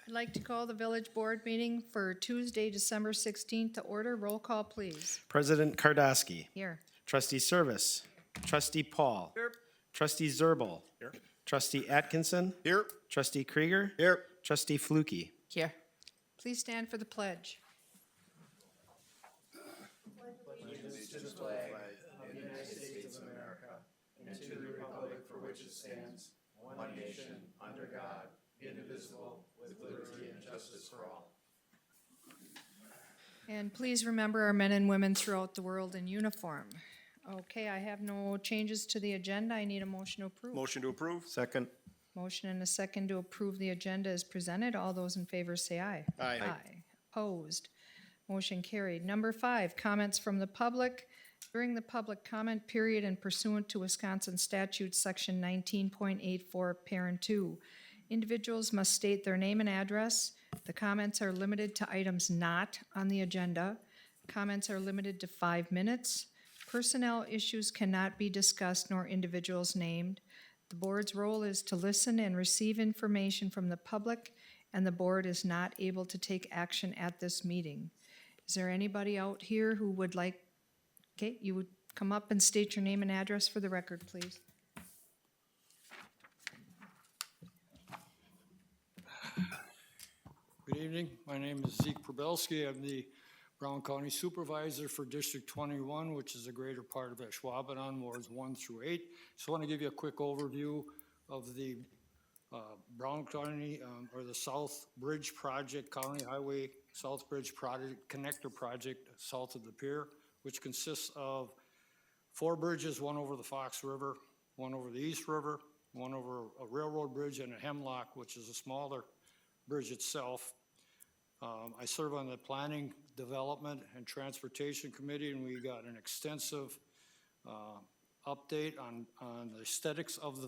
I'd like to call the village board meeting for Tuesday, December 16th to order. Roll call, please. President Kardoski. Here. Trustee Service. Trustee Paul. Here. Trustee Zerbal. Here. Trustee Atkinson. Here. Trustee Krieger. Here. Trustee Flukie. Here. Please stand for the pledge. And please remember our men and women throughout the world in uniform. Okay, I have no changes to the agenda. I need a motion to approve. Motion to approve. Second. Motion and a second to approve the agenda as presented. All those in favor say aye. Aye. Opposed? Motion carried. Number 5, comments from the public. During the public comment period and pursuant to Wisconsin statute section 19.84, parent 2, individuals must state their name and address. The comments are limited to items not on the agenda. Comments are limited to 5 minutes. Personnel issues cannot be discussed nor individuals named. The board's role is to listen and receive information from the public, and the board is not able to take action at this meeting. Is there anybody out here who would like, okay, you would come up and state your name and address for the record, please. Good evening. My name is Zeke Probelski. I'm the Brown County Supervisor for District 21, which is a greater part of Ashwaubenon, wards 1 through 8. Just want to give you a quick overview of the Brown County, or the South Bridge Project, County Highway South Bridge Project, Connector Project south of the pier, which consists of 4 bridges, one over the Fox River, one over the East River, one over a railroad bridge, and a hemlock, which is a smaller bridge itself. I serve on the Planning, Development, and Transportation Committee, and we got an extensive update on the aesthetics of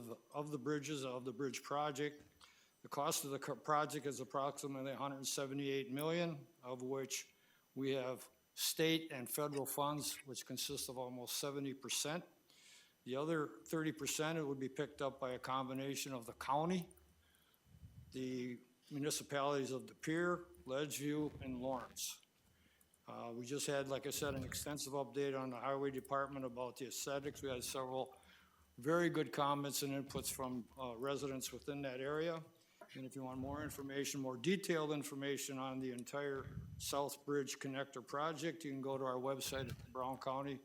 the bridges, of the bridge project. The cost of the project is approximately $178 million, of which we have state and federal funds, which consist of almost 70%. The other 30%, it would be picked up by a combination of the county, the municipalities of De Pere, Ledgeview, and Lawrence. We just had, like I said, an extensive update on the Highway Department about the aesthetics. We had several very good comments and inputs from residents within that area. And if you want more information, more detailed information on the entire South Bridge Connector project, you can go to our website at Brown County,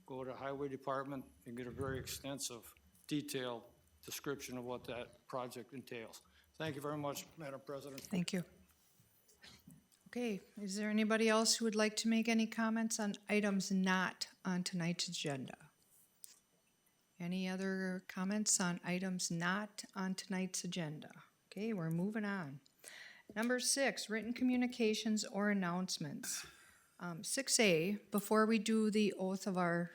go to Highway Department, and get a very extensive, detailed description of what that project entails. Thank you very much, Madam President. Thank you. Okay, is there anybody else who would like to make any comments on items not on tonight's agenda? Any other comments on items not on tonight's agenda? Okay, we're moving on. Number 6, written communications or announcements. 6A, before we do the oath of our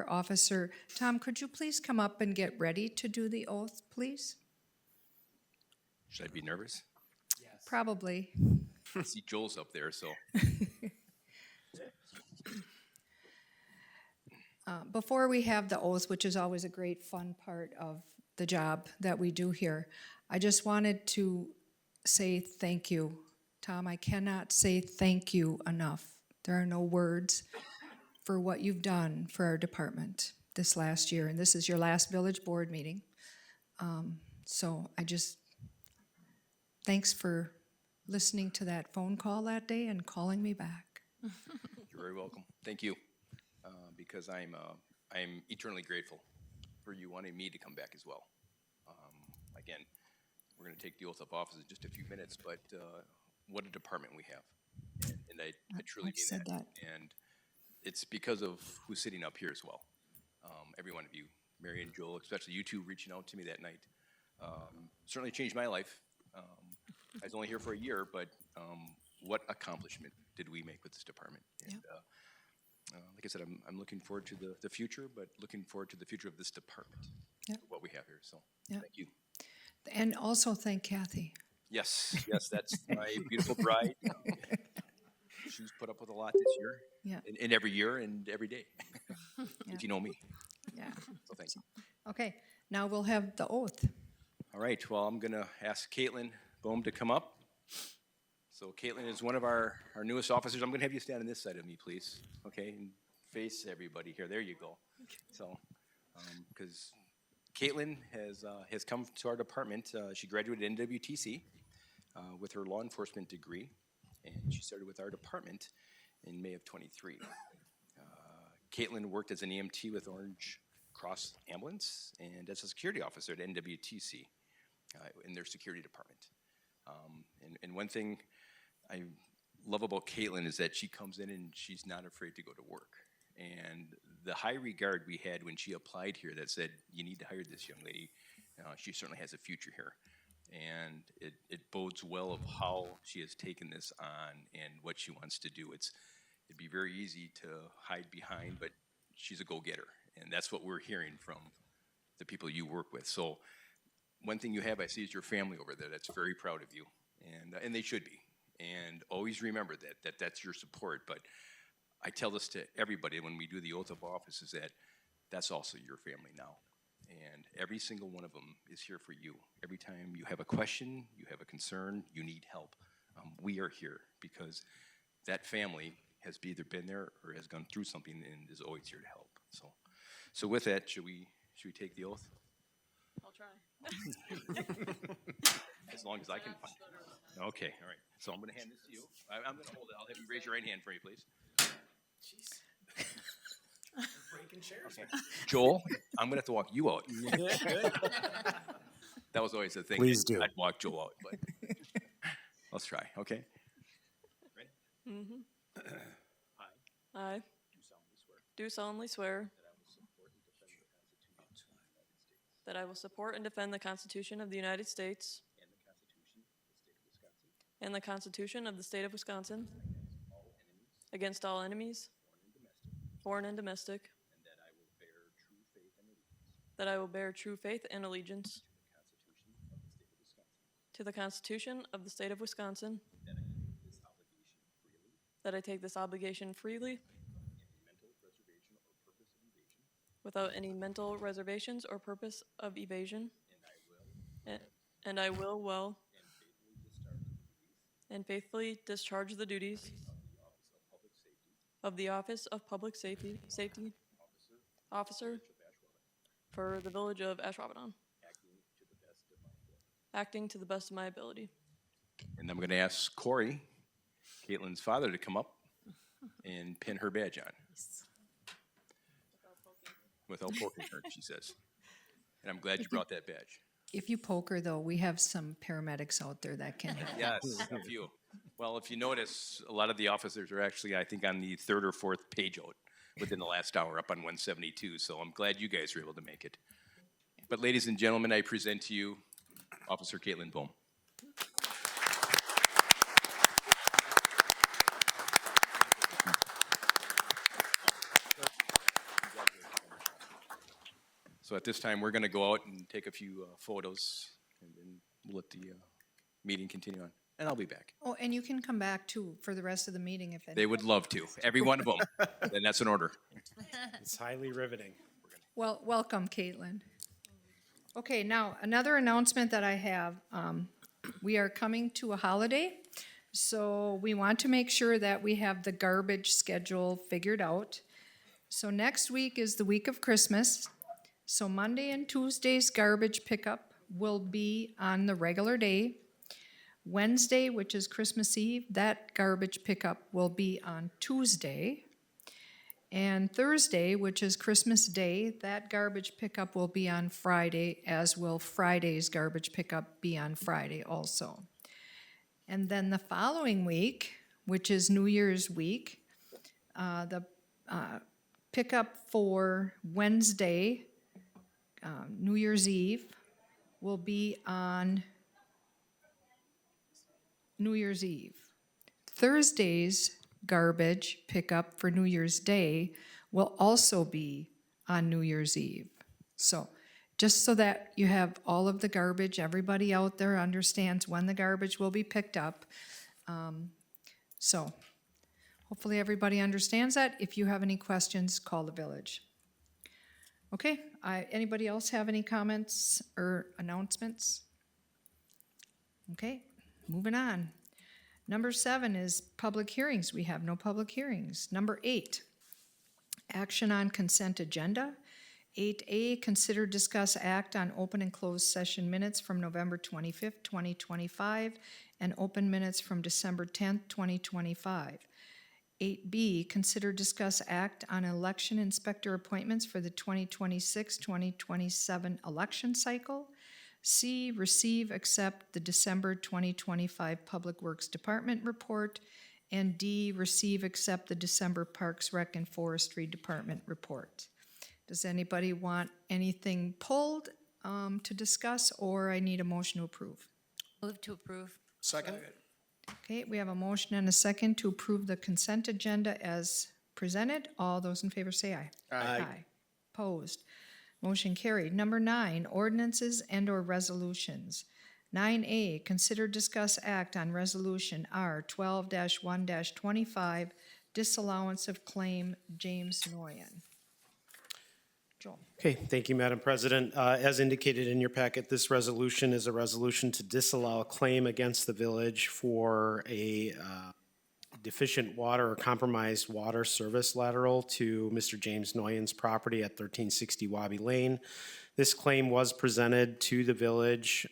officer, Tom, could you please come up and get ready to do the oath, please? Should I be nervous? Yes. Probably. I see Joel's up there, so. Before we have the oath, which is always a great fun part of the job that we do here, I just wanted to say thank you. Tom, I cannot say thank you enough. There are no words for what you've done for our department this last year, and this is your last village board meeting. So thanks for listening to that phone call that day and calling me back. You're very welcome. Thank you, because I'm eternally grateful for you wanting me to come back as well. Again, we're going to take the oath of office in just a few minutes, but what a department we have, and I truly mean that. And it's because of who's sitting up here as well. Every one of you, Mary and Joel, especially you two reaching out to me that night, certainly changed my life. I was only here for a year, but what accomplishment did we make with this department? And like I said, I'm looking forward to the future, but looking forward to the future of this department, what we have here. So thank you. And also thank Kathy. Yes, that's my beautiful bride. She's put up with a lot this year, and every year and every day, if you know me. Yeah. So thank you. Okay, now we'll have the oath. All right, well, I'm going to ask Caitlin Bohm to come up. So Caitlin is one of our newest officers. I'm gonna have you stand on this side of me, please, okay? And face everybody here. There you go. So, because Caitlin has come to our department. She graduated NWTC with her law enforcement degree, and she started with our department in May of '23. Caitlin worked as an EMT with Orange Cross Ambulance and as a security officer at NWTC in their security department. And one thing I love about Caitlin is that she comes in and she's not afraid to go to work. And the high regard we had when she applied here that said, you need to hire this young lady, she certainly has a future here. And it bodes well of how she has taken this on and what she wants to do. It'd be very easy to hide behind, but she's a go-getter. And that's what we're hearing from the people you work with. So one thing you have, I see, is your family over there that's very proud of you. And they should be. And always remember that's your support. But I tell this to everybody when we do the oath of office is that that's also your family now. And every single one of them is here for you. Every time you have a question, you have a concern, you need help, we are here because that family has either been there or has gone through something and is always here to help. So with that, should we take the oath? I'll try. As long as I can find it. Okay, all right. So I'm going to hand this to you. I'm going to hold it. I'll have you raise your right hand for me, please. Breaking chairs. Okay. Joel, I'm going to have to walk you out. That was always the thing. Please do. I'd walk Joel out, but let's try, okay? Ready? I do solemnly swear that I will support and defend the Constitution of the United States and the Constitution of the State of Wisconsin against all enemies, foreign and domestic, that I will bear true faith and allegiance to the Constitution of the State of Wisconsin, that I take this obligation freely without any mental reservations or purpose of evasion, and I will well and faithfully discharge the duties of the Office of Public Safety Officer for the Village of Ashwaubenon, acting to the best of my ability. And I'm going to ask Corey, Caitlin's father, to come up and pin her badge on. Without poking her, she says. And I'm glad you brought that badge. If you poke her, though, we have some paramedics out there that can help. Yes, a few. Well, if you notice, a lot of the officers are actually, I think, on the third or fourth page out within the last hour up on 172. So I'm glad you guys were able to make it. But ladies and gentlemen, I present to you Officer Caitlin Bohm. So at this time, we're going to go out and take a few photos, and then we'll let the meeting continue on. And I'll be back. Oh, and you can come back, too, for the rest of the meeting if They would love to, every one of them. And that's an order. It's highly riveting. Well, welcome, Caitlin. Okay, now, another announcement that I have. We are coming to a holiday, so we want to make sure that we have the garbage schedule figured out. So next week is the week of Christmas. So Monday and Tuesday's garbage pickup will be on the regular day. Wednesday, which is Christmas Eve, that garbage pickup will be on Tuesday. And Thursday, which is Christmas Day, that garbage pickup will be on Friday, as will Friday's garbage pickup be on Friday also. And then the following week, which is New Year's week, the pickup for Wednesday, New Year's Eve, will be on New Year's Eve. Thursday's garbage pickup for New Year's Day will also be on New Year's Eve. So, just so that you have all of the garbage, everybody out there understands when the garbage will be picked up. So, hopefully everybody understands that. If you have any questions, call the village. Okay, anybody else have any comments or announcements? Okay, moving on. Number 7 is public hearings. We have no public hearings. Number 8, action on consent agenda. 8A, consider, discuss, act on open and closed session minutes from November 25th, 2025, and open minutes from December 10th, 2025. 8B, consider, discuss, act on election inspector appointments for the 2026-2027 election cycle. C, receive, accept the December 2025 Public Works Department report. And D, receive, accept the December Parks, Rec, and Forestry Department report. Does anybody want anything pulled to discuss, or I need a motion to approve? Move to approve. Second? Okay, we have a motion and a second to approve the consent agenda as presented. All those in favor say aye. Aye. Opposed? Motion carried. Number 9, ordinances and/or resolutions. 9A, consider, discuss, act on resolution R 12-1-25, disallowance of claim James Nooyen. Joel. Okay, thank you, Madam President. As indicated in your packet, this resolution is a resolution to disallow a claim against the village for a deficient water or compromised water service lateral to Mr. James Nooyen's property at 1360 Wabi Lane. This claim was presented to the village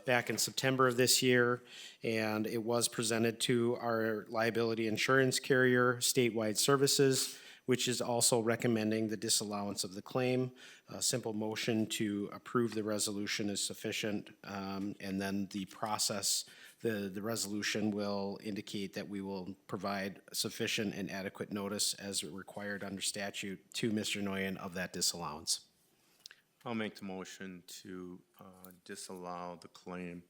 back in September of this year, and it was presented to our liability insurance carrier, Statewide Services, which is also recommending the disallowance of the claim. A simple motion to approve the resolution is sufficient, and then the process, the resolution will indicate that we will provide sufficient and adequate notice as required under statute to Mr. Nooyen of that disallowance. I'll make the motion to disallow the claim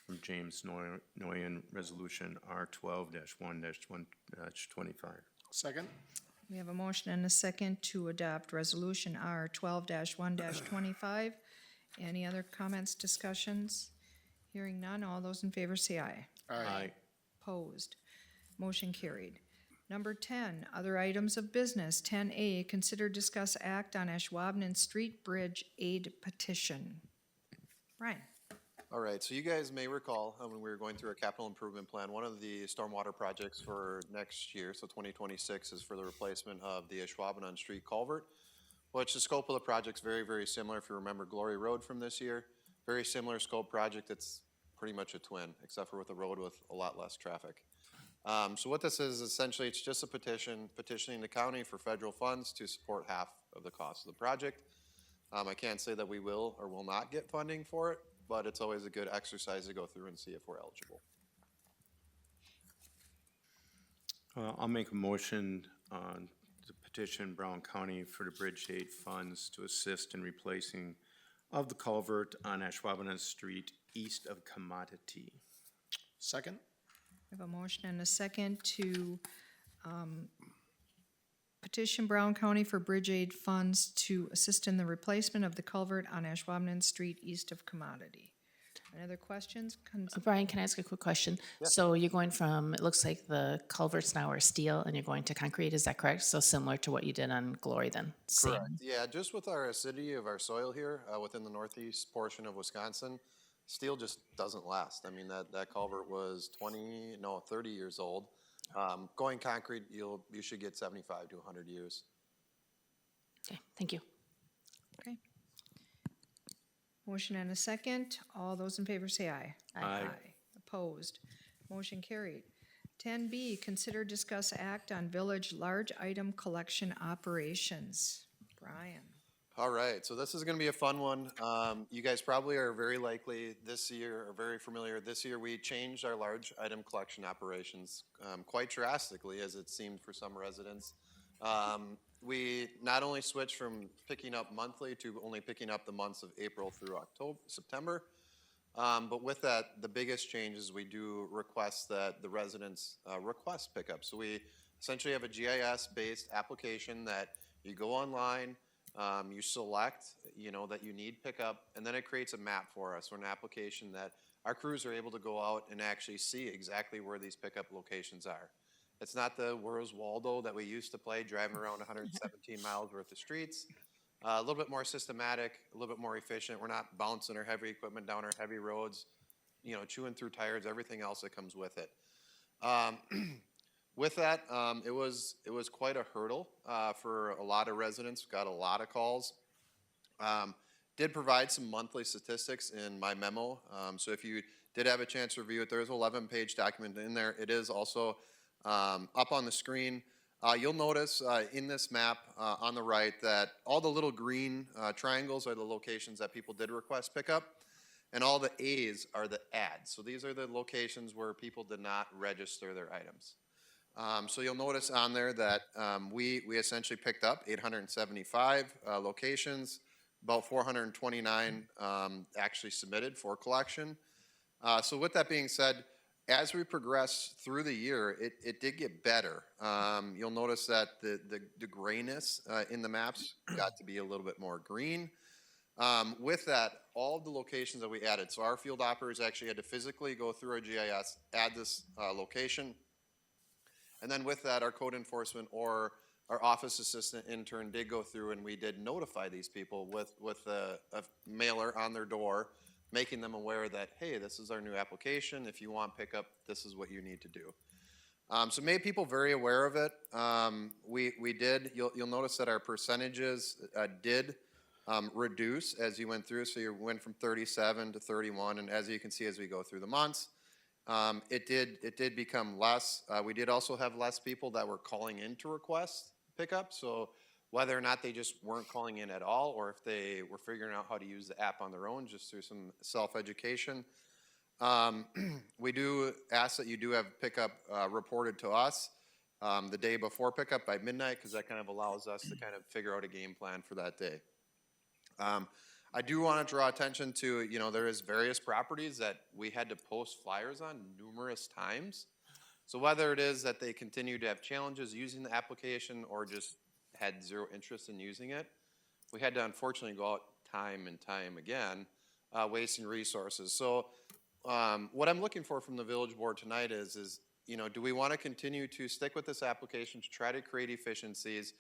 from James Nooyen, Resolution R 12-1-1-25. Second? We have a motion and a second to adopt resolution R 12-1-25. Any other comments, discussions? Hearing none, all those in favor say aye. Aye. Opposed? Motion carried. Number 10, other items of business. 10A, consider, discuss, act on Ashwaubenon Street Bridge Aid Petition. Brian. All right, so you guys may recall when we were going through a capital improvement plan, one of the stormwater projects for next year, so 2026, is for the replacement of the Ashwaubenon Street culvert, which the scope of the project's very, very similar. If you remember Glory Road from this year, very similar scope project. It's pretty much a twin, except for with a road with a lot less traffic. So what this is, essentially, it's just a petitioning the county for federal funds to support half of the cost of the project. I can't say that we will or will not get funding for it, but it's always a good exercise to go through and see if we're eligible. I'll make a motion to petition Brown County for the bridge aid funds to assist in replacing of the culvert on Ashwaubenon Street east of Commodity. Second? We have a motion and a second to petition Brown County for bridge aid funds to assist in the replacement of the culvert on Ashwaubenon Street east of Commodity. Any other questions? Brian, can I ask a quick question? So you're going from, it looks like the culverts now are steel and you're going to concrete, is that correct? So similar to what you did on Glory then? Same. Correct. Yeah, just with our acidity of our soil here within the northeast portion of Wisconsin, steel just doesn't last. I mean, that culvert was 30 years old. Going concrete, you should get 75 to 100 years. Okay, thank you. Okay. Motion and a second. All those in favor say aye. Aye. Opposed? Motion carried. 10B, consider, discuss, act on village large item collection operations. Brian. All right, so this is going to be a fun one. You guys probably are very likely this year, or very familiar. This year we changed our large item collection operations quite drastically, as it seemed for some residents. We not only switched from picking up monthly to only picking up the months of April through September, but with that, the biggest change is we do request that the residents request pickup. So we essentially have a GIS-based application that you go online, you select, that you need pickup, and then it creates a map for us, or an application that our crews are able to go out and actually see exactly where these pickup locations are. It's not the Where's Waldo that we used to play, driving around 117 miles worth of streets. A little bit more systematic, a little bit more efficient. We're not bouncing our heavy equipment down our heavy roads, chewing through tires, everything else that comes with it. With that, it was quite a hurdle for a lot of residents. Got a lot of calls. Did provide some monthly statistics in my memo. So if you did have a chance to review it, there's an 11-page document in there. It is also up on the screen. You'll notice in this map on the right that all the little green triangles are the locations that people did request pickup, and all the A's are the ads. So these are the locations where people did not register their items. So you'll notice on there that we essentially picked up 875 locations, about 429 actually submitted for collection. So with that being said, as we progress through the year, it did get better. You'll notice that the grayness in the maps got to be a little bit more green. With that, all of the locations that we added, so our field operators actually had to physically go through our GIS, add this location, and then with that, our code enforcement or our office assistant intern did go through and we did notify these people with a mailer on their door, making them aware that, hey, this is our new application. If you want pickup, this is what you need to do. So made people very aware of it. We did, you'll notice that our percentages did reduce as you went through. So you went from 37 to 31. And as you can see, as we go through the months, it did become less. We did also have less people that were calling in to request pickup. So whether or not they just weren't calling in at all, or if they were figuring out how to use the app on their own just through some self-education. We do ask that you do have pickup reported to us the day before pickup by midnight, because that kind of allows us to kind of figure out a game plan for that day. I do want to draw attention to, there is various properties that we had to post flyers on numerous times. So whether it is that they continue to have challenges using the application or just had zero interest in using it, we had to unfortunately go out time and time again, wasting resources. So what I'm looking for from the village board tonight is do we want to continue to stick with this application to try to create efficiencies,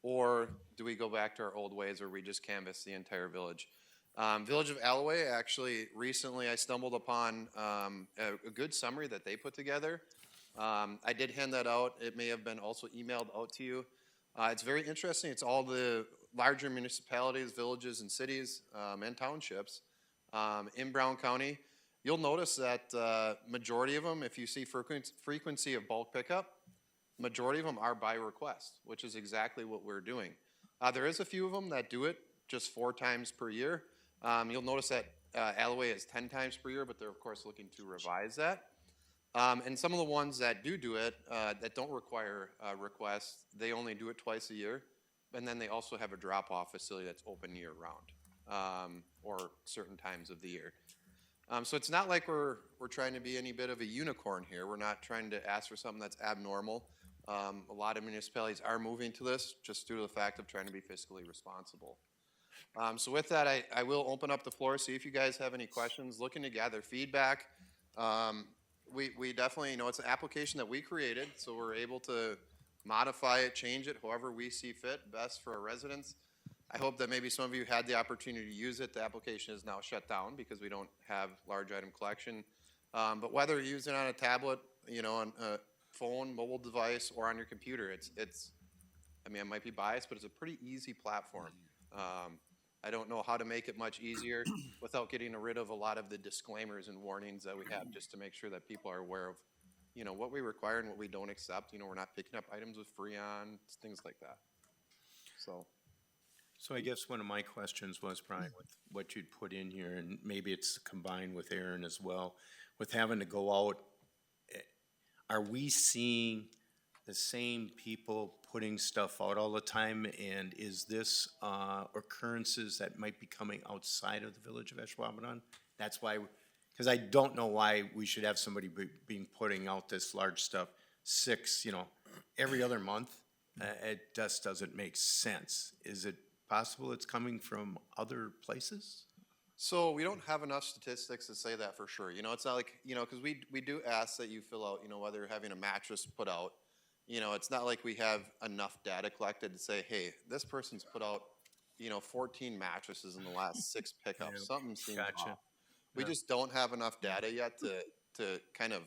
or do we go back to our old ways where we just canvass the entire village? Village of Alloway, actually, recently I stumbled upon a good summary that they put together. I did hand that out. It may have been also emailed out to you. It's very interesting. It's all the larger municipalities, villages, and cities and townships in Brown County. You'll notice that majority of them, if you see frequency of bulk pickup, majority of them are by request, which is exactly what we're doing. There is a few of them that do it just 4 times per year. You'll notice that Alloway is 10 times per year, but they're of course looking to revise that. And some of the ones that do it, that don't require requests, they only do it twice a year. And then they also have a drop-off facility that's open year-round, or certain times of the year. So it's not like we're trying to be any bit of a unicorn here. We're not trying to ask for something that's abnormal. A lot of municipalities are moving to this just due to the fact of trying to be fiscally responsible. So with that, I will open up the floor, see if you guys have any questions, looking to gather feedback. We definitely, it's an application that we created, so we're able to modify it, change it, however we see fit best for our residents. I hope that maybe some of you had the opportunity to use it. The application is now shut down because we don't have large item collection. But whether you're using it on a tablet, on a phone, mobile device, or on your computer, I might be biased, but it's a pretty easy platform. I don't know how to make it much easier without getting rid of a lot of the disclaimers and warnings that we have, just to make sure that people are aware of, what we require and what we don't accept. We're not picking up items with free on, things like that. So I guess one of my questions was, Brian, with what you'd put in here, and maybe it's combined with Aaron as well, with having to go out, are we seeing the same people putting stuff out all the time? And is this occurrences that might be coming outside of the village of Ashwaubenon? That's why, because I don't know why we should have somebody being putting out this large stuff, 6, every other month. It just doesn't make sense. Is it possible it's coming from other places? So we don't have enough statistics to say that for sure. It's not like, because we do ask that you fill out, whether you're having a mattress put out. It's not like we have enough data collected to say, hey, this person's put out, 14 mattresses in the last 6 pickups. Something seems off. We just don't have enough data yet to kind of,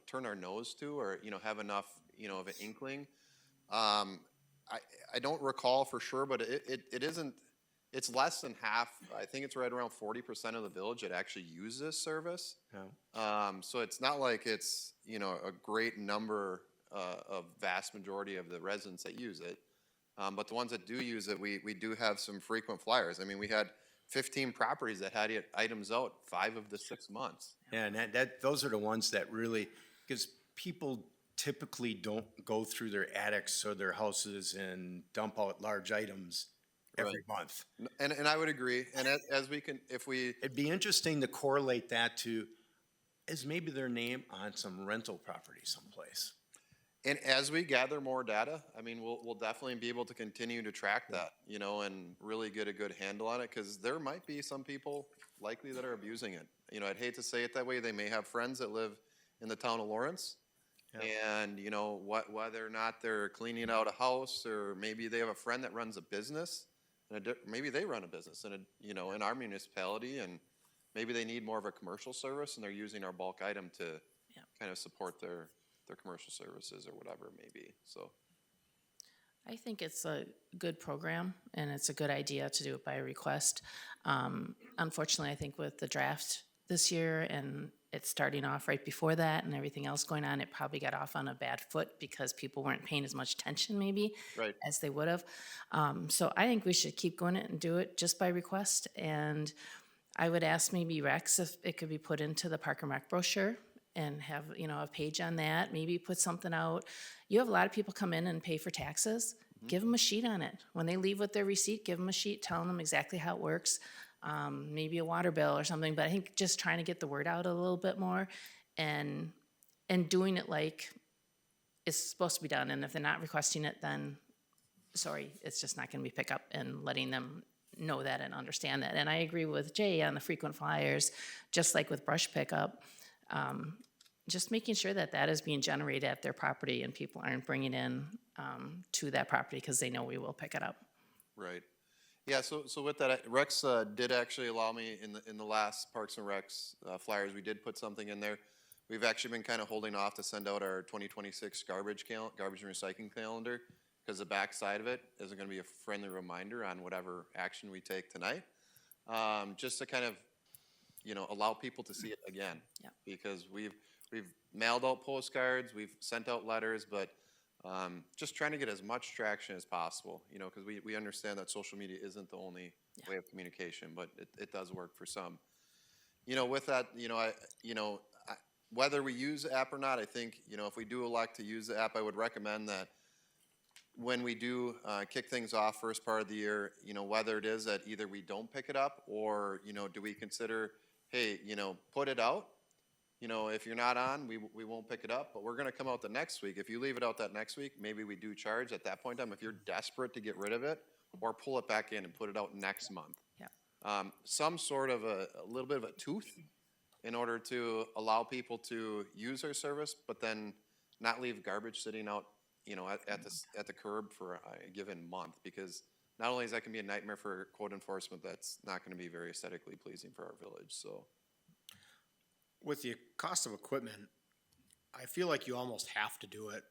turn our nose to, or, have enough, of an inkling. I don't recall for sure, but it isn't, it's less than half. I think it's right around 40% of the village that actually use this service. So it's not like it's, a great number, of vast majority of the residents that use it. But the ones that do use it, we do have some frequent flyers. I mean, we had 15 properties that had items out 5 of the 6 months. Yeah, and those are the ones that really, because people typically don't go through their attics or their houses and dump out large items every month. And I would agree. And as we can, if we, It'd be interesting to correlate that to, is maybe their name on some rental property someplace. and as we gather more data, I mean, we'll definitely be able to continue to track that, and really get a good handle on it, because there might be some people likely that are abusing it. I'd hate to say it that way. They may have friends that live in the town of Lawrence. And, whether or not they're cleaning out a house, or maybe they have a friend that runs a business, and maybe they run a business in our municipality, and maybe they need more of a commercial service, and they're using our bulk item to kind of support their commercial services or whatever it may be. So I think it's a good program, and it's a good idea to do it by request. Unfortunately, I think with the draft this year, and it's starting off right before that and everything else going on, it probably got off on a bad foot because people weren't paying as much attention maybe as they would have. So I think we should keep going it and do it just by request. And I would ask maybe Rex if it could be put into the Park and Rec brochure and have, a page on that, maybe put something out. You have a lot of people come in and pay for taxes. Give them a sheet on it. When they leave with their receipt, give them a sheet telling them exactly how it works. Maybe a water bill or something, but I think just trying to get the word out a little bit more and doing it like it's supposed to be done. And if they're not requesting it, then sorry, it's just not going to be picked up, and letting them know that and understand that. And I agree with Jay on the frequent flyers, just like with brush pickup, just making sure that that is being generated at their property and people aren't bringing in to that property because they know we will pick it up. Right. Yeah, so with that, Rex did actually allow me in the last Parks and Recs flyers, we did put something in there. We've actually been kind of holding off to send out our 2026 garbage and recycling calendar, because the back side of it is going to be a friendly reminder on whatever action we take tonight, just to kind of, allow people to see it again. Yeah. Because we've mailed out postcards, we've sent out letters, but just trying to get as much traction as possible, because we understand that social media isn't the only way of communication, but it does work for some. With that, whether we use the app or not, I think, if we do elect to use the app, I would recommend that when we do kick things off first part of the year, whether it is that either we don't pick it up, or, do we consider, hey, put it out. If you're not on, we won't pick it up, but we're going to come out the next week. If you leave it out that next week, maybe we do charge at that point in time if you're desperate to get rid of it, or pull it back in and put it out next month. Yeah. Some sort of a little bit of a tooth in order to allow people to use our service, but then not leave garbage sitting out, at the curb for a given month, because not only is that going to be a nightmare for code enforcement, that's not going to be very aesthetically pleasing for our village. So. With the cost of equipment, I feel like you almost have to do it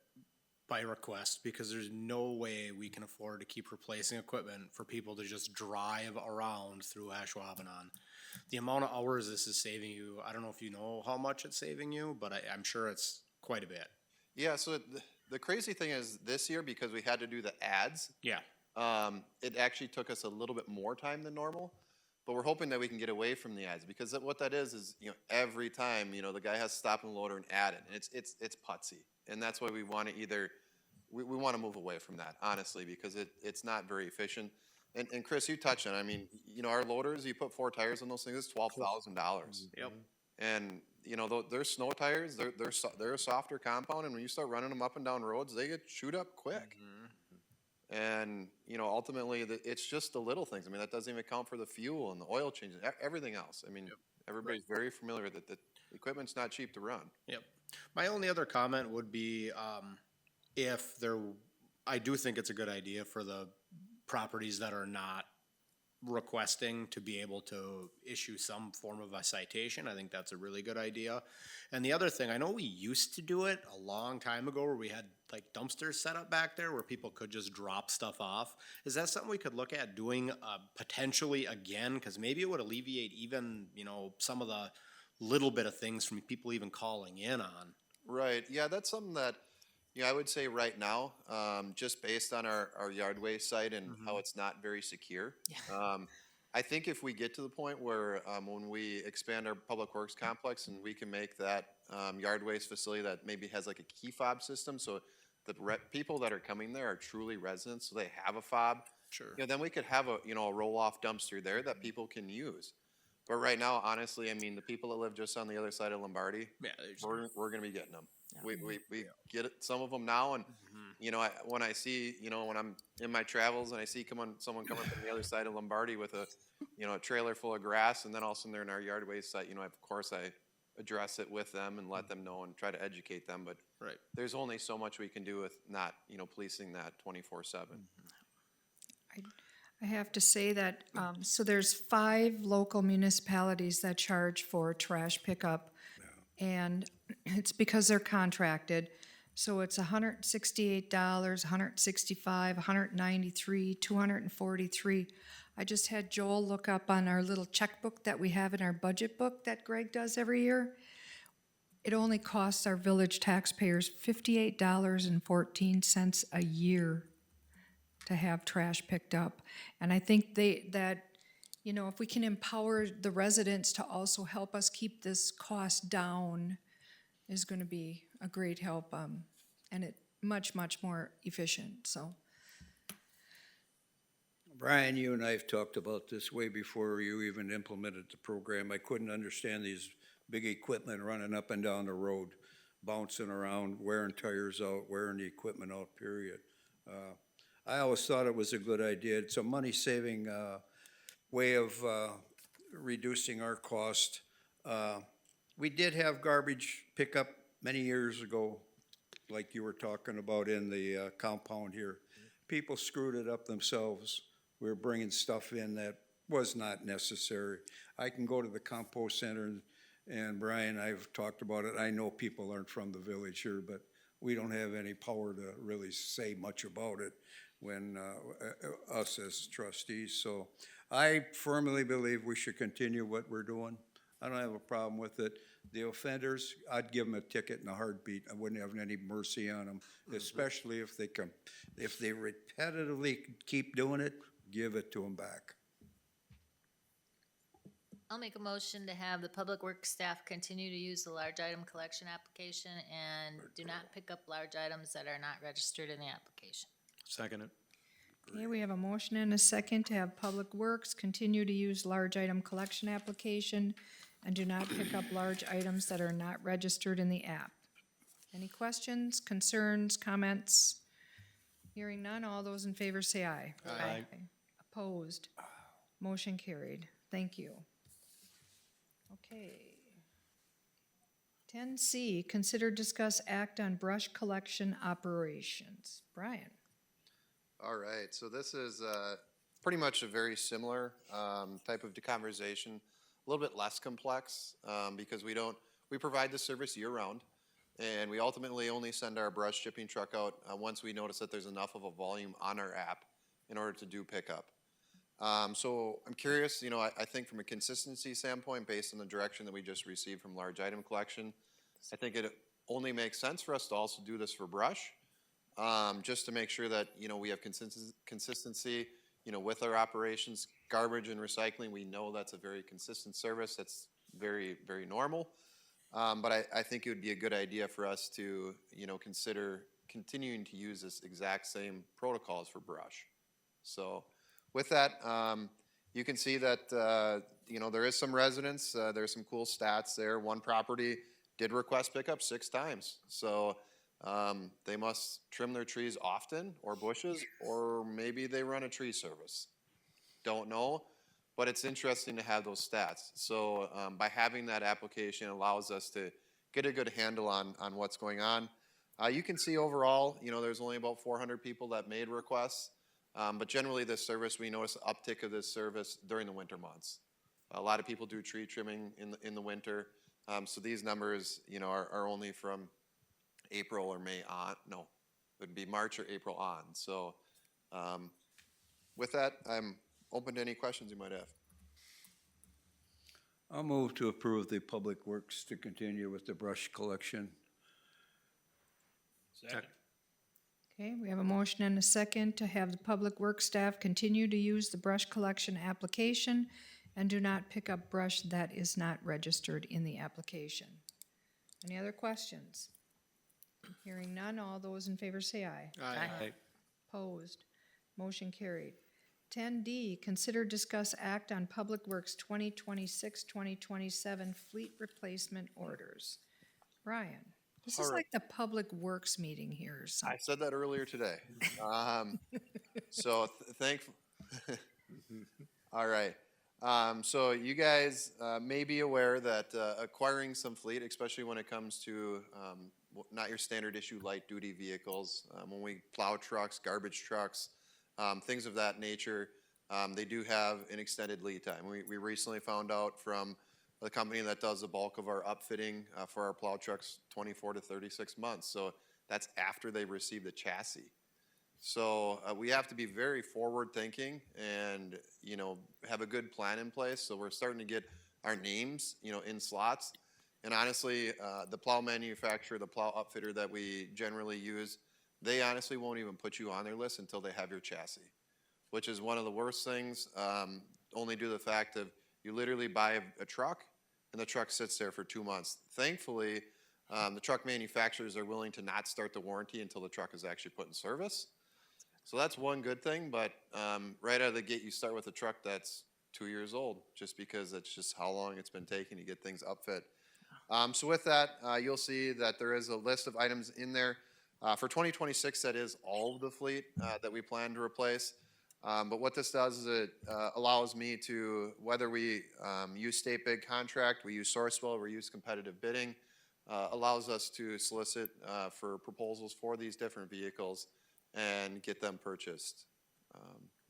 by request, because there's no way we can afford to keep replacing equipment for people to just drive around through Ashwaubenon. The amount of hours this is saving you, I don't know if you know how much it's saving you, but I'm sure it's quite a bit. Yeah, so the crazy thing is this year, because we had to do the ads, Yeah. it actually took us a little bit more time than normal. But we're hoping that we can get away from the ads, because what that is, every time, the guy has to stop and load and add it, and it's putsy. And that's why we want to we want to move away from that, honestly, because it's not very efficient. And Chris, you touched on it. I mean, our loaders, you put 4 tires on those things, it's $12,000. Yep. And, they're snow tires, they're a softer compound, and when you start running them up and down roads, they get chewed up quick. And, ultimately, it's just the little things. I mean, that doesn't even account for the fuel and the oil changes, everything else. I mean, everybody's very familiar that the equipment's not cheap to run. Yep. My only other comment would be, I do think it's a good idea for the properties that are not requesting to be able to issue some form of a citation. I think that's a really good idea. And the other thing, I know we used to do it a long time ago where we had like dumpsters set up back there where people could just drop stuff off. Is that something we could look at doing potentially again? Because maybe it would alleviate even, you know, some of the little bit of things from people even calling in on. Right, yeah, that's something that, I would say right now, just based on our yard waste site and how it's not very secure. I think if we get to the point where, when we expand our public works complex and we can make that, yard waste facility that maybe has like a key fob system, so the people that are coming there are truly residents, so they have a fob. Sure. Then we could have a roll-off dumpster there that people can use. But right now, honestly, I mean, the people that live just on the other side of Lombardi, Yeah, we're gonna be getting them. We get it, some of them now, and when I see, when I'm in my travels and I see someone coming from the other side of Lombardi with a trailer full of grass, and then all of a sudden they're in our yard waste site, of course I address it with them and let them know and try to educate them. But right. there's only so much we can do with not policing that 24/7. I have to say that, so there's 5 local municipalities that charge for trash pickup. And it's because they're contracted. So it's $168, $165, $193, $243. I just had Joel look up on our little checkbook that we have in our budget book that Greg does every year. It only costs our village taxpayers $58.14 a year to have trash picked up. And I think if we can empower the residents to also help us keep this cost down is gonna be a great help, and it much, much more efficient, so. Brian, you and I have talked about this way before you even implemented the program. I couldn't understand these big equipment running up and down the road, bouncing around, wearing tires out, wearing the equipment out, period. I always thought it was a good idea. It's a money-saving way of reducing our cost. We did have garbage pickup many years ago, like you were talking about in the compound here. People screwed it up themselves. We were bringing stuff in that was not necessary. I can go to the compost center, and Brian, I've talked about it. I know people aren't from the village here, but we don't have any power to really say much about it when us as trustees. So I firmly believe we should continue what we're doing. I don't have a problem with it. The offenders, I'd give them a ticket in a heartbeat. I wouldn't have any mercy on them, especially if they repetitively keep doing it, give it to them back. I'll make a motion to have the public works staff continue to use the large item collection application and do not pick up large items that are not registered in the application. Second it. Okay, we have a motion and a second to have Public Works continue to use large item collection application and do not pick up large items that are not registered in the app. Any questions, concerns, comments? Hearing none, all those in favor say aye. Aye. Opposed? Motion carried. Thank you. Okay. 10C, consider, discuss, act on brush collection operations. Brian? All right, so this is pretty much a very similar type of conversation, a little bit less complex because we provide the service year-round, and we ultimately only send our brush shipping truck out once we notice that there's enough of a volume on our app in order to do pickup. So I'm curious, I think from a consistency standpoint, based on the direction that we just received from large item collection, I think it only makes sense for us to also do this for brush. Just to make sure that, we have consistency, with our operations. Garbage and recycling, we know that's a very consistent service. That's very, very normal. But I think it would be a good idea for us to, consider continuing to use this exact same protocols for brush. So with that, you can see that, there is some residents, there's some cool stats there. One property did request pickup 6 times. So they must trim their trees often, or bushes, or maybe they run a tree service. Don't know, but it's interesting to have those stats. So by having that application, it allows us to get a good handle on what's going on. You can see overall, there's only about 400 people that made requests. But generally, this service, we notice an uptick of this service during the winter months. A lot of people do tree trimming in the winter. So these numbers, are only from April or May on. No, it would be March or April on. So with that, I'm open to any questions you might have. I'll move to approve the Public Works to continue with the brush collection. Okay, we have a motion and a second to have the Public Works staff continue to use the brush collection application and do not pick up brush that is not registered in the application. Any other questions? Hearing none, all those in favor say aye. Aye. Opposed? Motion carried. 10D, consider, discuss, act on Public Works 2026-2027 fleet replacement orders. Brian, this is All right. like the Public Works meeting here or something. I said that earlier today. So thankful. All right. So you guys may be aware that acquiring some fleet, especially when it comes to not your standard issue light duty vehicles, when we plow trucks, garbage trucks, things of that nature, they do have an extended lead time. We recently found out from the company that does the bulk of our upfitting for our plow trucks, 24 to 36 months. So that's after they receive the chassis. So we have to be very forward thinking and, have a good plan in place. So we're starting to get our names, in slots. And honestly, the plow manufacturer, the plow upfitter that we generally use, they honestly won't even put you on their list until they have your chassis, which is one of the worst things, only due to the fact of you literally buy a truck and the truck sits there for 2 months. Thankfully, the truck manufacturers are willing to not start the warranty until the truck is actually put in service. So that's one good thing, but right out of the gate, you start with a truck that's 2 years old, just because that's just how long it's been taking to get things upfit. So with that, you'll see that there is a list of items in there. For 2026, that is all of the fleet that we plan to replace. But what this does is it allows me to, whether we use state bid contract, we use Sourcewell, we use competitive bidding, allows us to solicit for proposals for these different vehicles and get them purchased.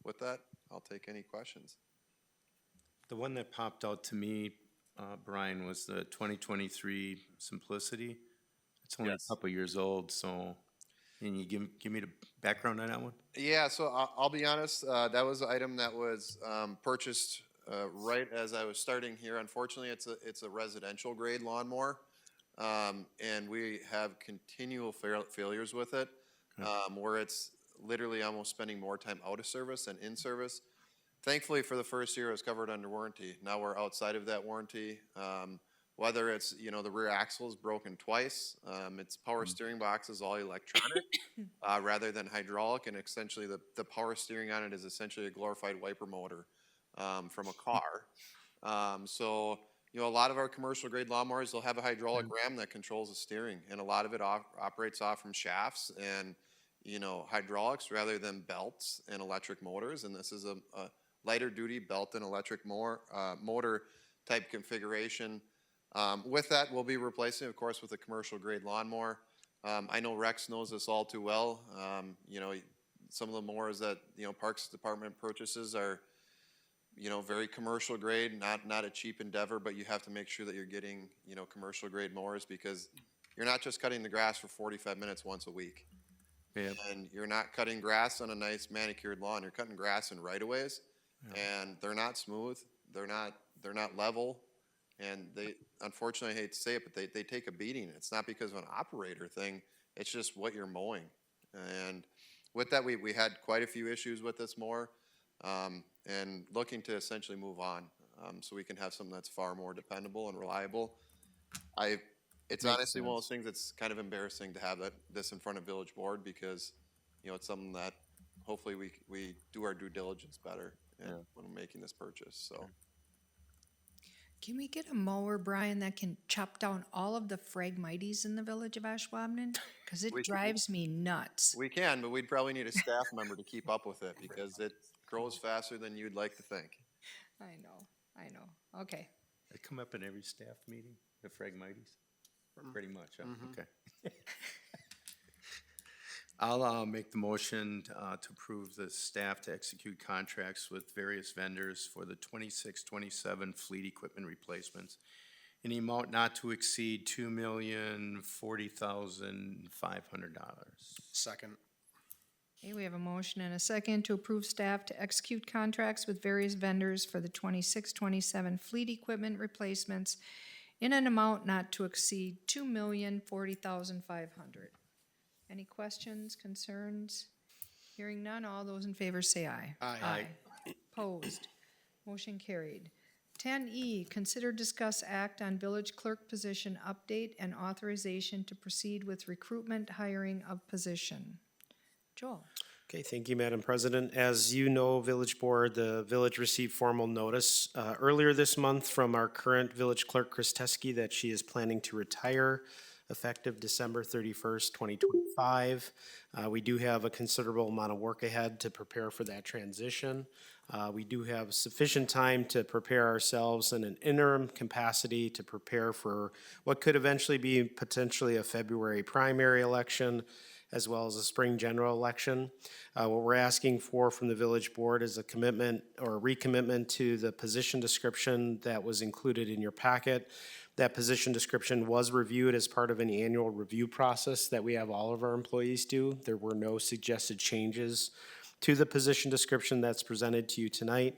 With that, I'll take any questions. The one that popped out to me, Brian, was the 2023 Simplicity. It's only a couple years old, so can you give me the background on that one? Yeah, so I'll be honest, that was an item that was purchased right as I was starting here. Unfortunately, it's a residential grade lawnmower, and we have continual failures with it, where it's literally almost spending more time out of service than in service. Thankfully, for the first year, it was covered under warranty. Now we're outside of that warranty. Whether it's, the rear axle is broken twice, its power steering box is all electronic rather than hydraulic, and essentially the power steering on it is essentially a glorified wiper motor from a car. So, a lot of our commercial grade lawnmowers, they'll have a hydraulic ram that controls the steering, and a lot of it operates off from shafts and, hydraulics rather than belts and electric motors, and this is a lighter duty belt and electric motor type configuration. With that, we'll be replacing, of course, with a commercial grade lawnmower. I know Rex knows this all too well. Some of the mowers that, Parks Department purchases are, very commercial grade, not a cheap endeavor, but you have to make sure that you're getting, commercial grade mowers, because you're not just cutting the grass for 45 minutes once a week. Yeah. And you're not cutting grass on a nice manicured lawn. You're cutting grass in right-of-ways, and they're not smooth. They're not level. And they, unfortunately, I hate to say it, but they take a beating. It's not because of an operator thing. It's just what you're mowing. And with that, we had quite a few issues with this mower, and looking to essentially move on, so we can have something that's far more dependable and reliable. It's honestly one of those things that's kind of embarrassing to have this in front of Village Board, because, it's something that hopefully we do our due diligence better when making this purchase, so. Can we get a mower, Brian, that can chop down all of the Phragmites in the village of Ashwaubenon? Because it drives me nuts. We can, but we'd probably need a staff member to keep up with it, because it grows faster than you'd like to think. I know. Okay. They come up in every staff meeting, the Phragmites? Pretty much, huh? Okay. I'll make the motion to approve the staff to execute contracts with various vendors for the 26-27 fleet equipment replacements in the amount not to exceed $2,040,500. Second. Okay, we have a motion and a second to approve staff to execute contracts with various vendors for the 26-27 fleet equipment replacements in an amount not to exceed $2,040,500. Any questions, concerns? Hearing none, all those in favor say aye. Aye. Opposed? Motion carried. 10E, consider, discuss, act on village clerk position update and authorization to proceed with recruitment hiring of position. Joel? Okay, thank you, Madam President. As you know, Village Board, the village received formal notice earlier this month from our current village clerk, Chris Teskey, that she is planning to retire effective December 31st, 2025. We do have a considerable amount of work ahead to prepare for that transition. We do have sufficient time to prepare ourselves in an interim capacity to prepare for what could eventually be potentially a February primary election, as well as a spring general election. What we're asking for from the village board is a commitment or a recommitment to the position description that was included in your packet. That position description was reviewed as part of an annual review process that we have all of our employees do. There were no suggested changes to the position description that's presented to you tonight.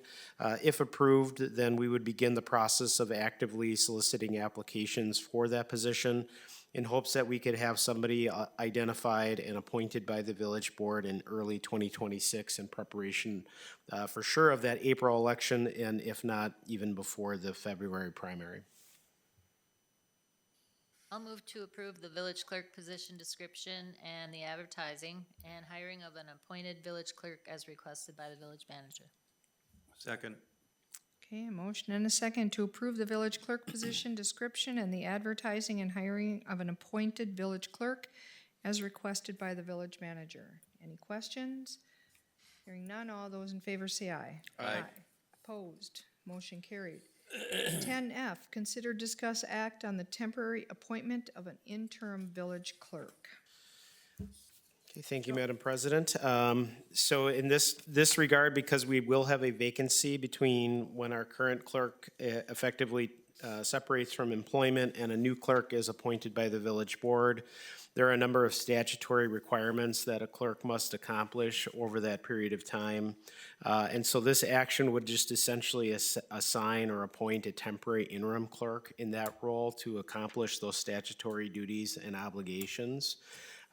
If approved, then we would begin the process of actively soliciting applications for that position in hopes that we could have somebody identified and appointed by the village board in early 2026 in preparation for sure of that April election, and if not, even before the February primary. I'll move to approve the village clerk position description and the advertising and hiring of an appointed village clerk as requested by the village manager. Second. Okay, a motion and a second to approve the village clerk position description and the advertising and hiring of an appointed village clerk as requested by the village manager. Any questions? Hearing none, all those in favor say aye. Aye. Opposed? Motion carried. 10F, consider, discuss, act on the temporary appointment of an interim village clerk. Okay, thank you, Madam President. So in this regard, because we will have a vacancy between when our current clerk effectively separates from employment and a new clerk is appointed by the village board, there are a number of statutory requirements that a clerk must accomplish over that period of time. And so this action would just essentially assign or appoint a temporary interim clerk in that role to accomplish those statutory duties and obligations.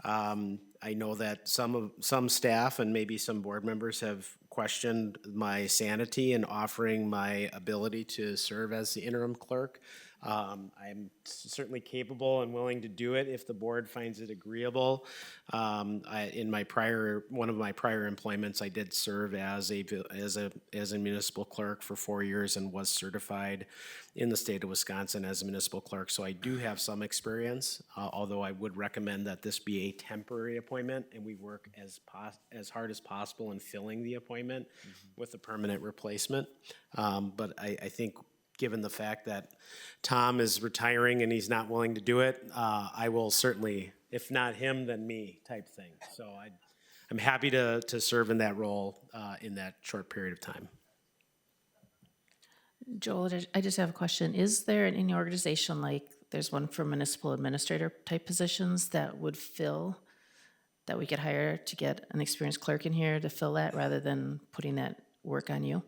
I know that some staff and maybe some board members have questioned my sanity in offering my ability to serve as the interim clerk. I'm certainly capable and willing to do it if the board finds it agreeable. In one of my prior employments, I did serve as a municipal clerk for 4 years and was certified in the state of Wisconsin as a municipal clerk. So I do have some experience, although I would recommend that this be a temporary appointment and we work as hard as possible in filling the appointment with a permanent replacement. But I think given the fact that Tom is retiring and he's not willing to do it, I will certainly, if not him, then me type thing. So I'm happy to serve in that role in that short period of time. Joel, I just have a question. Is there in your organization, like there's one for municipal administrator type positions that would fill, that we could hire to get an experienced clerk in here to fill that rather than putting that work on you?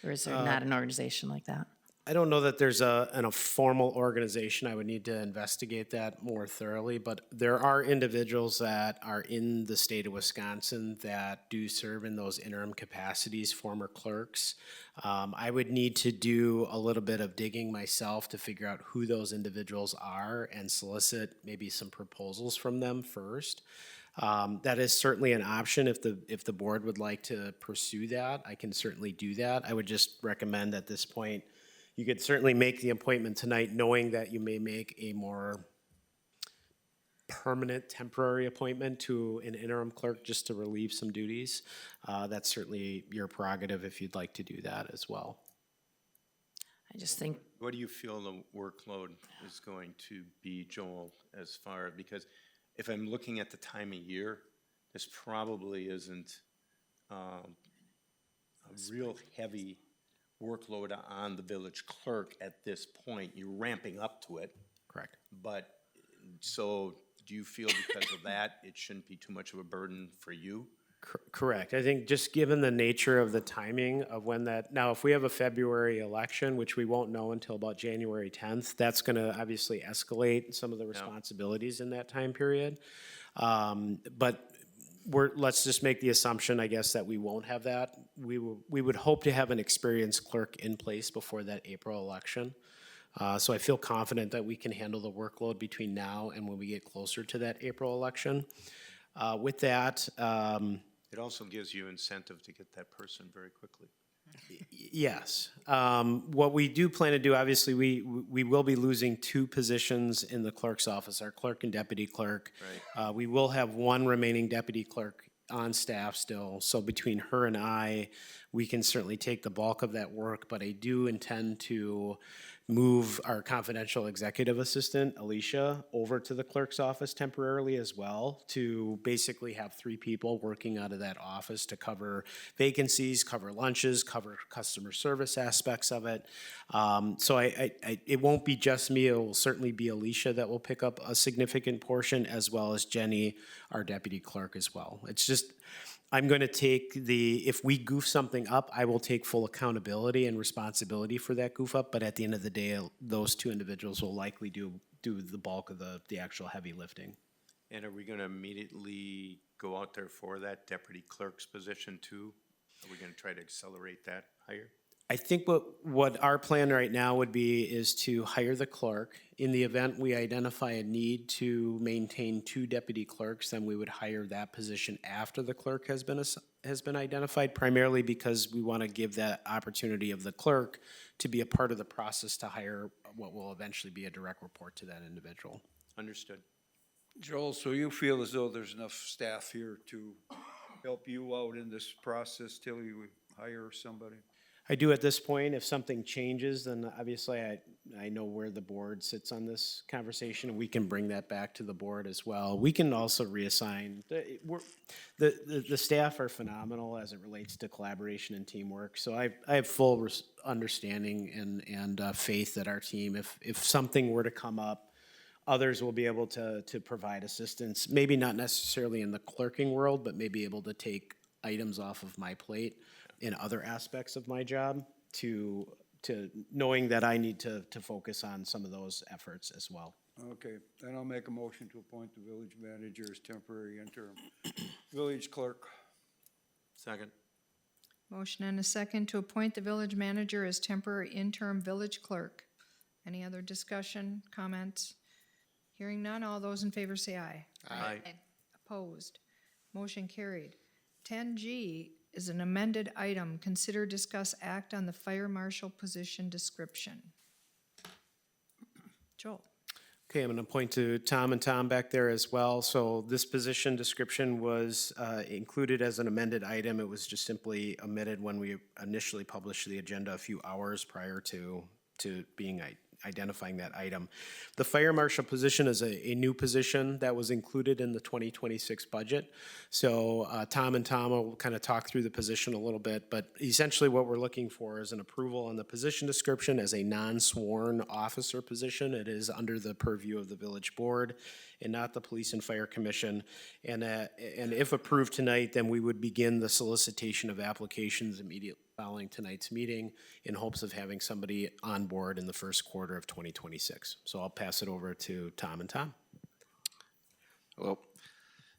Or is there not an organization like that? I don't know that there's a formal organization. I would need to investigate that more thoroughly, but there are individuals that are in the state of Wisconsin that do serve in those interim capacities, former clerks. I would need to do a little bit of digging myself to figure out who those individuals are and solicit maybe some proposals from them first. That is certainly an option if the board would like to pursue that. I can certainly do that. I would just recommend at this point, you could certainly make the appointment tonight knowing that you may make a more permanent temporary appointment to an interim clerk just to relieve some duties. That's certainly your prerogative if you'd like to do that as well. I just think, What do you feel the workload is going to be, Joel, because if I'm looking at the time of year, this probably isn't a real heavy workload on the village clerk at this point. You're ramping up to it, Correct. but, so do you feel because of that, it shouldn't be too much of a burden for you? Correct. I think just given the nature of the timing of when that, now, if we have a February election, which we won't know until about January 10th, that's going to obviously escalate some of the responsibilities in that time period. But let's just make the assumption, I guess, that we won't have that. We would hope to have an experienced clerk in place before that April election. So I feel confident that we can handle the workload between now and when we get closer to that April election. With that, It also gives you incentive to get that person very quickly. yes. What we do plan to do, obviously, we will be losing 2 positions in the clerk's office, our clerk and deputy clerk. Right. We will have 1 remaining deputy clerk on staff still, so between her and I, we can certainly take the bulk of that work, but I do intend to move our confidential executive assistant, Alicia, over to the clerk's office temporarily as well, to basically have 3 people working out of that office to cover vacancies, cover lunches, cover customer service aspects of it. So it won't be just me, it will certainly be Alicia that will pick up a significant portion, as well as Jenny, our deputy clerk as well. It's just, I'm going to take if we goof something up, I will take full accountability and responsibility for that goof up, but at the end of the day, those 2 individuals will likely do the bulk of the actual heavy lifting. And are we gonna immediately go out there for that deputy clerk's position too? Are we gonna try to accelerate that hire? I think what our plan right now would be is to hire the clerk. In the event we identify a need to maintain 2 deputy clerks, then we would hire that position after the clerk has been identified, primarily because we want to give that opportunity of the clerk to be a part of the process to hire what will eventually be a direct report to that individual. Understood. Joel, so you feel as though there's enough staff here to help you out in this process till you hire somebody? I do at this point. If something changes, then obviously I know where the board sits on this conversation, and we can bring that back to the board as well. We can also reassign. The staff are phenomenal as it relates to collaboration and teamwork. So I have full understanding and faith that our team, if something were to come up, others will be able to provide assistance. Maybe not necessarily in the clerking world, but maybe able to take items off of my plate in other aspects of my job to knowing that I need to focus on some of those efforts as well. Okay, then I'll make a motion to appoint the village manager as temporary interim village clerk. Second. Motion and a second to appoint the village manager as temporary interim village clerk. Any other discussion, comments? Hearing none, all those in favor say aye. Aye. Opposed? Motion carried. 10G is an amended item. Consider, discuss, act on the fire marshal position description. Joel. Okay, I'm going to point to Tom and Tom back there as well. So this position description was included as an amended item. It was just simply omitted when we initially published the agenda a few hours prior to being identifying that item. The fire marshal position is a new position that was included in the 2026 budget. So Tom and Tom will kind of talk through the position a little bit, but essentially what we're looking for is an approval on the position description as a non-sworn officer position. It is under the purview of the village board and not the police and fire commission. And if approved tonight, then we would begin the solicitation of applications immediately following tonight's meeting in hopes of having somebody on board in the first quarter of 2026. So I'll pass it over to Tom and Tom. Hello.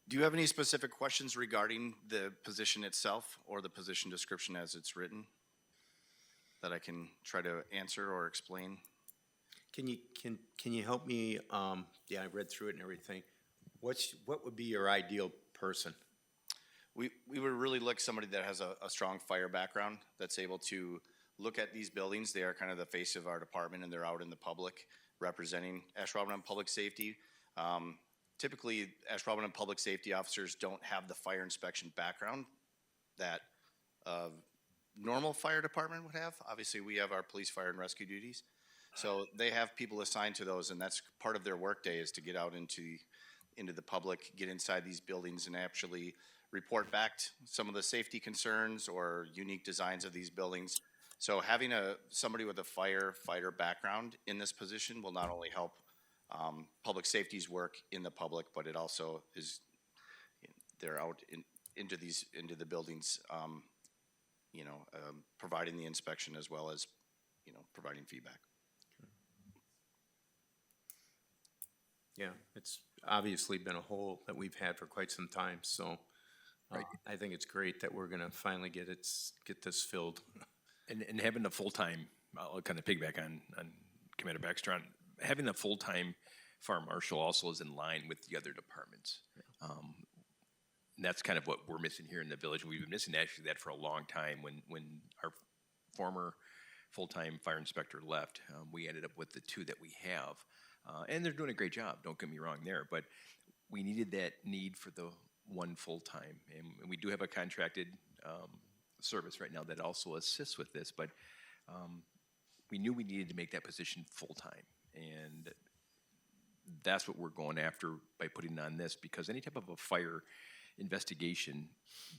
Do you have any specific questions regarding the position itself or the position description as it's written that I can try to answer or explain? Can you help me, yeah, I read through it and everything. What would be your ideal person? We would really look somebody that has a strong fire background, that's able to look at these buildings. They are kind of the face of our department, and they're out in the public representing Ashwaubenon Public Safety. Typically, Ashwaubenon Public Safety officers don't have the fire inspection background that normal fire department would have. Obviously, we have our police, fire, and rescue duties. So they have people assigned to those, and that's part of their workday is to get out into into the public, get inside these buildings and actually report back some of the safety concerns or unique designs of these buildings. So having somebody with a firefighter background in this position will not only help public safety's work in the public, but it also is, they're out into the buildings, providing the inspection as well as, providing feedback. Yeah, it's obviously been a hole that we've had for quite some time, so I think it's great that we're gonna finally get this filled. And having a full-time, I'll kind of piggyback on Commander Baxter on, having a full-time fire marshal also is in line with the other departments. And that's kind of what we're missing here in the village. We've been missing actually that for a long time. When our former full-time fire inspector left, we ended up with the two that we have. And they're doing a great job, don't get me wrong there, but we needed that need for the one full-time. And we do have a contracted service right now that also assists with this, but we knew we needed to make that position full-time. And that's what we're going after by putting on this, because any type of a fire investigation,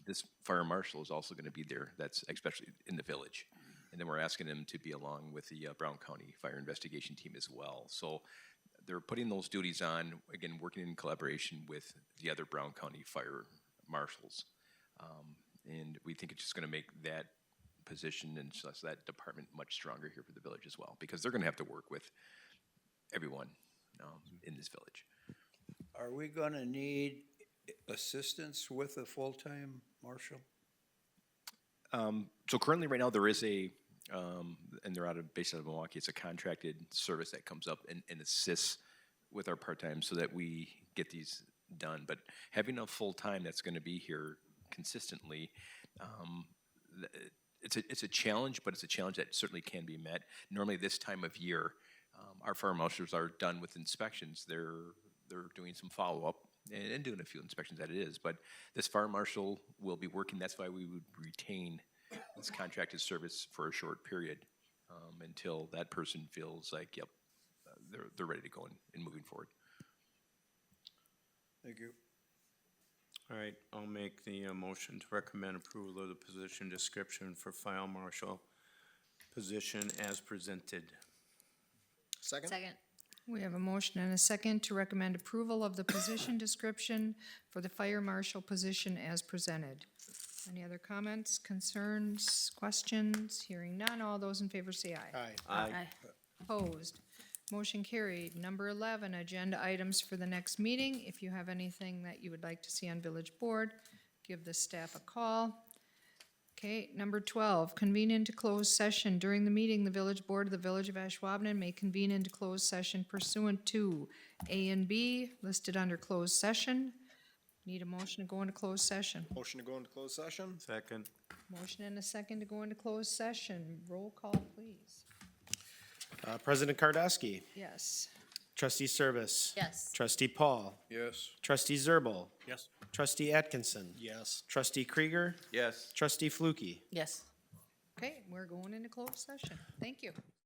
this fire marshal is also going to be there. That's especially in the village. And then we're asking them to be along with the Brown County Fire Investigation Team as well. So they're putting those duties on, again, working in collaboration with the other Brown County fire marshals. And we think it's just going to make that position and so that department much stronger here for the village as well, because they're going to have to work with everyone in this village. Are we gonna need assistance with a full-time marshal? So currently, right now, there is and they're based out of Milwaukee. It's a contracted service that comes up and assists with our part-time so that we get these done. But having a full-time that's going to be here consistently, it's a challenge, but it's a challenge that certainly can be met. Normally, this time of year, our fire marshals are done with inspections. They're doing some follow-up and doing a few inspections that it is. But this fire marshal will be working. That's why we would retain this contracted service for a short period until that person feels like, yep, they're ready to go and moving forward. Thank you. All right, I'll make the motion to recommend approval of the position description for fire marshal position as presented. Second? Second. We have a motion and a second to recommend approval of the position description for the fire marshal position as presented. Any other comments, concerns, questions? Hearing none, all those in favor say aye. Aye. Aye. Opposed? Motion carried. Number 11, agenda items for the next meeting. If you have anything that you would like to see on village board, give the staff a call. Okay, number 12, convene into closed session. During the meeting, the village board of the Village of Ashwaubenon may convene into closed session pursuant to A and B listed under closed session. Need a motion to go into closed session. Motion to go into closed session? Second. Motion and a second to go into closed session. Roll call, please. President Kardasky, Yes. Trustee Service. Yes. Trustee Paul, Yes. Trustee Zerbal, Yes. Trustee Atkinson, Yes. Trustee Krieger, Yes. Trustee Flukie. Yes. Okay, we're going into closed session. Thank you.